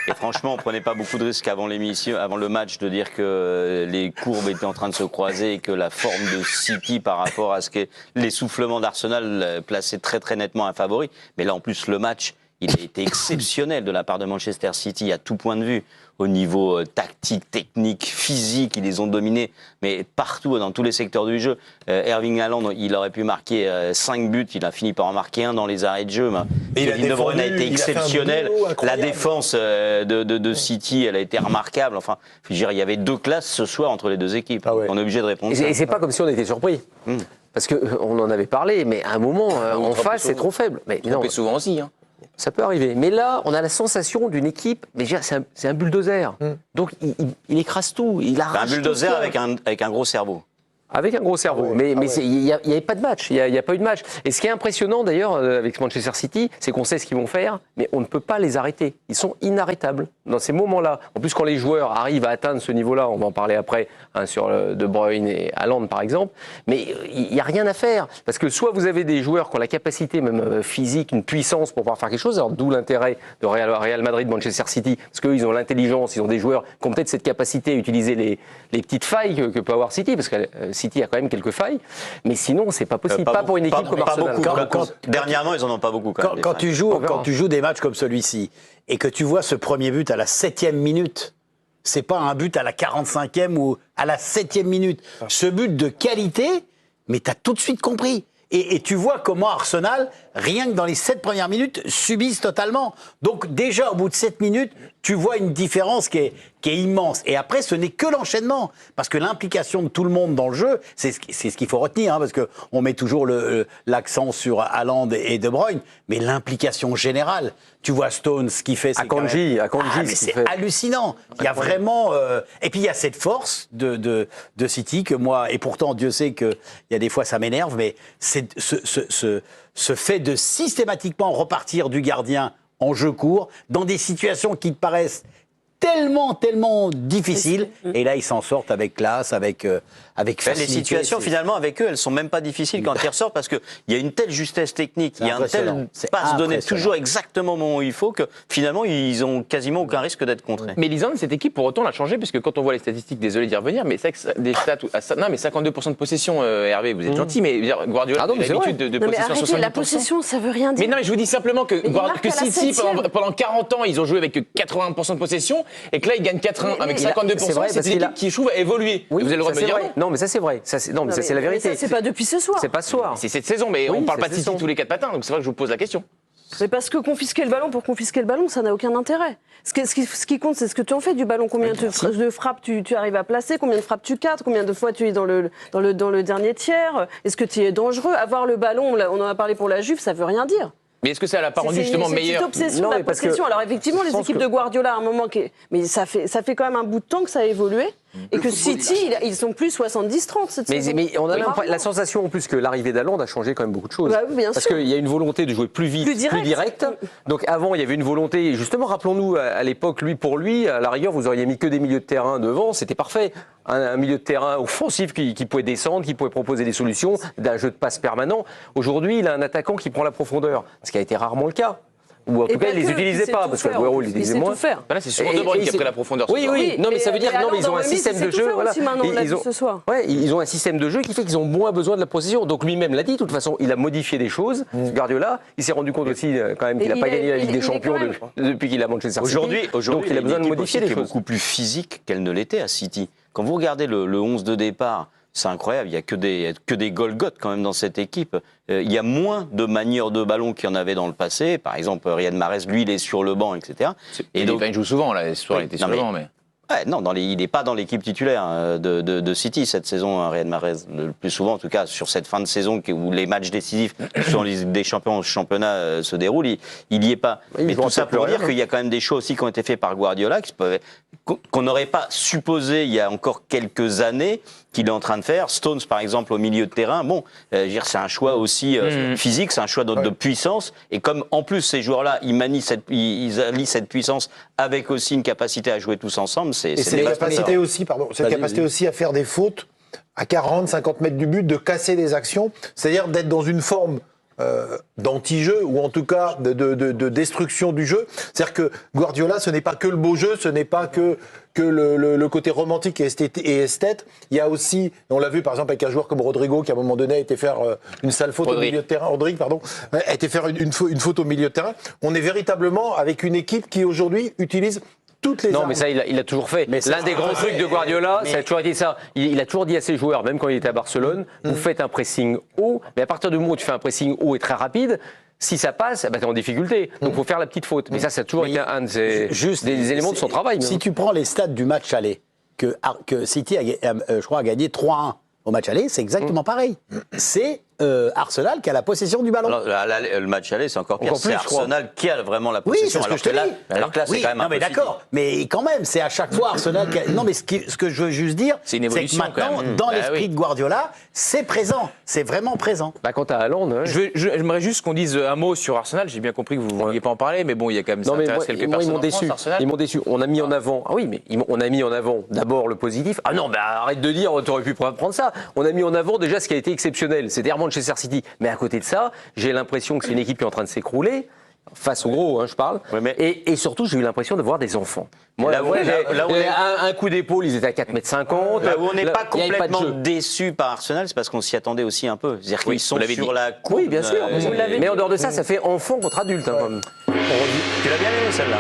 Et franchement, on prenait pas beaucoup de risques avant l'émission, avant le match, de dire que les courbes étaient en train de se croiser et que la forme de City par rapport à ce que l'essoufflement d'Arsenal plaçait très très nettement un favori. Mais là, en plus, le match, il a été exceptionnel de la part de Manchester City à tout point de vue. Au niveau tactique, technique, physique, ils les ont dominés, mais partout, dans tous les secteurs du jeu. Erling Haaland, il aurait pu marquer 5 buts, il a fini par en marquer un dans les arrêts de jeu. Kevin De Bruyne a été exceptionnel. La défense de City, elle a été remarquable. Enfin, je veux dire, il y avait 2 classes ce soir entre les 2 équipes. Ah ouais. On est obligé de répondre. Et c'est pas comme si on était surpris. Parce qu'on en avait parlé, mais à un moment, en face, c'est trop faible. Mais non, souvent aussi. Hein. Ça peut arriver. Mais là, on a la sensation d'une équipe, déjà, c'est un bulldozer. Donc, il écrase tout. Il arrache un bulldozer avec un gros cerveau. Avec un gros cerveau. Mais il n'y avait pas de match. Il n'y a pas eu de match. Et ce qui est impressionnant, d'ailleurs, avec Manchester City, c'est qu'on sait ce qu'ils vont faire, mais on ne peut pas les arrêter. Ils sont inarrêtables dans ces moments-là. En plus, quand les joueurs arrivent à atteindre ce niveau-là, on va en parler après, hein, sur De Bruyne et Haaland, par exemple, mais il n'y a rien à faire. Parce que soit vous avez des joueurs qui ont la capacité, même physique, une puissance pour pouvoir faire quelque chose, alors d'où l'intérêt de Real Madrid, Manchester City, parce qu'eux, ils ont l'intelligence, ils ont des joueurs qui ont peut-être cette capacité à utiliser les petites failles que peut avoir City, parce que City a quand même quelques failles, mais sinon, c'est pas possible. Pas pour une équipe comme Arsenal. Dernièrement, ils en ont pas beaucoup. Quand tu joues des matchs comme celui-ci, et que tu vois ce premier but à la 7e minute, c'est pas un but à la 45e ou à la 7e minute. Ce but de qualité, mais tu as tout de suite compris. Et tu vois comment Arsenal, rien que dans les 7 premières minutes, subissent totalement. Donc déjà, au bout de 7 minutes, tu vois une différence qui est immense. Et après, ce n'est que l'enchaînement. Parce que l'implication de tout le monde dans le jeu, c'est ce qu'il faut retenir. Hein, parce qu'on met toujours l'accent sur Haaland et De Bruyne. Mais l'implication générale, tu vois Stones, ce qu'il fait... Akanji, c'est hallucinant. Il y a vraiment... Et puis il y a cette force de City que moi... Et pourtant, Dieu sait qu'il y a des fois, ça m'énerve, mais c'est ce fait de systématiquement repartir du gardien en jeu court, dans des situations qui te paraissent tellement difficiles, et là ils s'en sortent avec classe, avec facilité. Les situations finalement avec eux, elles sont même pas difficiles quand ils ressortent, parce qu'il y a une telle justesse technique, il y a un tel passe donné toujours exactement au moment où il faut, que finalement ils ont quasiment aucun risque d'être contrés. Mais Lisandre, cette équipe pour autant l'a changé, puisque quand on voit les statistiques, désolé d'y revenir, mais c'est que des stats, non mais 52% de possession, Hervé, vous êtes gentil, mais Guardiola a l'habitude de possession 70%. La possession, ça veut rien dire. Mais non, mais je vous dis simplement que City, pendant 40 ans, ils ont joué avec 80% de possession, et que là, ils gagnent 4-1 avec 52%. C'est une équipe qui, je trouve, a évolué. Oui, vous allez le remettre dire non, mais ça c'est vrai. Non, mais ça c'est la vérité. C'est pas depuis ce soir. C'est pas ce soir. C'est cette saison, mais on parle pas de City tous les 4 matins, donc c'est vrai que je vous pose la question. Mais parce que confisquer le ballon pour confisquer le ballon, ça n'a aucun intérêt. Ce qui compte, c'est ce que tu en fais du ballon. Combien de frappes tu arrives à placer, combien de frappes tu cadres, combien de fois tu es dans le dernier tiers. Est-ce que tu es dangereux? Avoir le ballon, on en a parlé pour la Juve, ça veut rien dire. Mais est-ce que ça l'a pas rendu justement meilleur? C'est une obsession de la possession. Alors effectivement, les équipes de Guardiola, à un moment, mais ça fait quand même un bout de temps que ça a évolué. Et que City, ils sont plus 70-30 cette saison. Mais on a la sensation en plus que l'arrivée d'Haaland a changé quand même beaucoup de choses. Parce qu'il y a une volonté de jouer plus vite, plus direct. Donc avant, il y avait une volonté, justement, rappelons-nous, à l'époque, pour lui, à la rigueur, vous auriez mis que des milieux de terrain devant, c'était parfait. Un milieu de terrain offensif qui pouvait descendre, qui pouvait proposer des solutions, d'un jeu de passe permanent. Aujourd'hui, il a un attaquant qui prend la profondeur, ce qui a été rarement le cas. Ou en tout cas, ils ne les utilisaient pas, parce que Agüero les utilisait moins. Là, c'est souvent De Bruyne qui a pris la profondeur. Oui. Non, mais ça veut dire non, mais ils ont un système de jeu. Ils ont un système de jeu qui fait qu'ils ont moins besoin de la possession. Donc lui-même l'a dit. De toute façon, il a modifié des choses. Guardiola, il s'est rendu compte aussi quand même qu'il n'a pas gagné la Ligue des Champions depuis qu'il a Manchester City. Aujourd'hui, il a besoin de modifier des choses. choses. Beaucoup plus physique qu'elle ne l'était à City. Quand vous regardez le 11 de départ. C'est incroyable, il n'y a que des Golgoth quand même dans cette équipe. Il y a moins de manieurs de ballon qu'il y en avait dans le passé. Par exemple, Riyad Mahrez, lui, il est sur le banc, etc. Et donc, il joue souvent, là, ce soir, il était sur le banc, mais... Ouais, non, il n'est pas dans l'équipe titulaire de City cette saison, Riyad Mahrez. Le plus souvent, en tout cas, sur cette fin de saison où les matchs décisifs sur des championnats se déroulent, il n'y est pas. Mais tout ça pour dire qu'il y a quand même des choix aussi qui ont été faits par Guardiola qu'on n'aurait pas supposé il y a encore quelques années qu'il est en train de faire. Stones, par exemple, au milieu de terrain, c'est un choix aussi physique, c'est un choix de puissance. Et comme, en plus, ces joueurs-là, ils allient cette puissance avec aussi une capacité à jouer tous ensemble, c'est cette capacité aussi à faire des fautes à 40, 50 mètres du but, de casser des actions, c'est-à-dire d'être dans une forme d'anti-jeu ou en tout cas de destruction du jeu. C'est-à-dire que Guardiola, ce n'est pas que le beau jeu, ce n'est pas que le côté romantique et esthète. Il y a aussi, on l'a vu par exemple avec un joueur comme Rodrigo qui à un moment donné a été faire une sale faute au milieu de terrain. Rodrigue, pardon, a été faire une faute au milieu de terrain. On est véritablement avec une équipe qui aujourd'hui utilise toutes les armes. Mais ça, il a toujours fait. L'un des grands trucs de Guardiola, ça a toujours été ça. Il a toujours dit à ses joueurs, même quand il était à Barcelone, vous faites un pressing haut, mais à partir du moment où tu fais un pressing haut et très rapide, si ça passe, bah, tu es en difficulté. Donc il faut faire la petite faute. Mais ça a toujours été un des éléments de son travail. Si tu prends les stats du match aller, que City, je crois, a gagné 3-1 au match aller, c'est exactement pareil. C'est Arsenal qui a la possession du ballon. Alors, le match aller, c'est encore pire. C'est Arsenal qui a vraiment la Oui, possession. c'est ce que je te dis. Alors que là, c'est quand même non, mais d'accord. Mais quand même, c'est à chaque fois Arsenal qui a... Non, mais ce que je veux juste dire, c'est que maintenant, dans l'esprit de Guardiola, c'est présent. C'est vraiment présent. Bah, quant à Haaland... Ouais. J'aimerais juste qu'on dise un mot sur Arsenal. J'ai bien compris que vous ne vouliez pas en parler, mais bon, il y a quand même ça intéresse quelques personnes ils m'ont déçu. Ils m'ont déçu. On a mis en avant... Ah oui, mais on a mis en avant d'abord le positif. Ah non, bah arrête de dire, tu aurais pu prendre ça. On a mis en avant déjà ce qui a été exceptionnel. C'est-à-dire Manchester City. Mais à côté de ça, j'ai l'impression que c'est une équipe qui est en train de s'écrouler, face au gros, hein, je parle. Oui, mais... et surtout, j'ai eu l'impression de voir des enfants. Moi, un coup d'épaule, ils étaient à 4,50 m. Là où on n'est pas complètement déçu par Arsenal, c'est parce qu'on s'y attendait aussi un peu. C'est-à-dire qu'ils sont sur la courbe. Oui, bien sûr. Mais en dehors de ça, ça fait enfant contre adulte. Hein, tu l'as bien aimé celle-là.